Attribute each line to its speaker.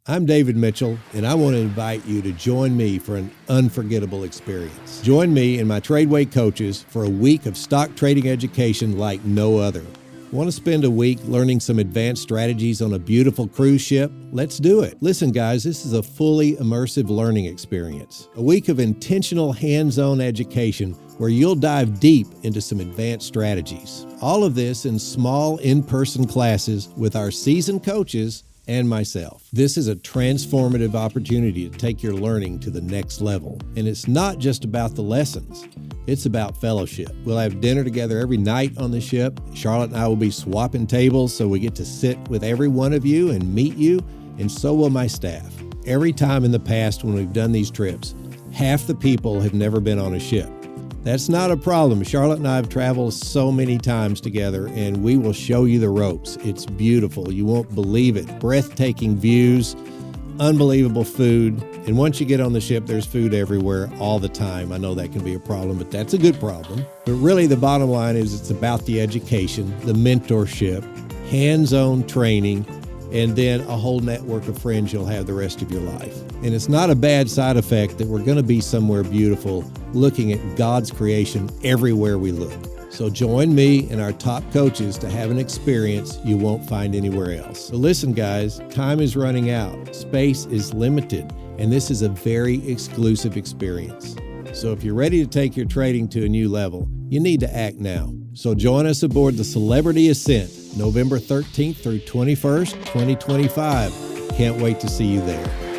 Speaker 1: I'm David Mitchell, and I want to invite you to join me for an unforgettable experience. Join me and my TRADEway coaches for a week of stock trading education like no other. Want to spend a week learning some advanced strategies on a beautiful cruise ship? Let's do it. Listen, guys, this is a fully immersive learning experience. A week of intentional hands-on education where you'll dive deep into some advanced strategies. All of this in small in-person classes with our seasoned coaches and myself. This is a transformative opportunity to take your learning to the next level. And it's not just about the lessons. It's about fellowship. We'll have dinner together every night on the ship. Charlotte and I will be swapping tables so we get to sit with every one of you and meet you, and so will my staff. Every time in the past when we've done these trips, half the people have never been on a ship. That's not a problem. Charlotte and I have traveled so many times together, and we will show you the ropes. It's beautiful. You won't believe it. Breathtaking views, unbelievable food. And once you get on the ship, there's food everywhere all the time. I know that can be a problem, but that's a good problem. But really, the bottom line is it's about the education, the mentorship, hands-on training, and then a whole network of friends you'll have the rest of your life. And it's not a bad side effect that we're going to be somewhere beautiful looking at God's creation everywhere we look. So join me and our top coaches to have an experience you won't find anywhere else. So listen, guys, time is running out. Space is limited, and this is a very exclusive experience. So if you're ready to take your trading to a new level, you need to act now. So join us aboard the Celebrity Ascent, November 13th through 21st, 2025. Can't wait to see you there.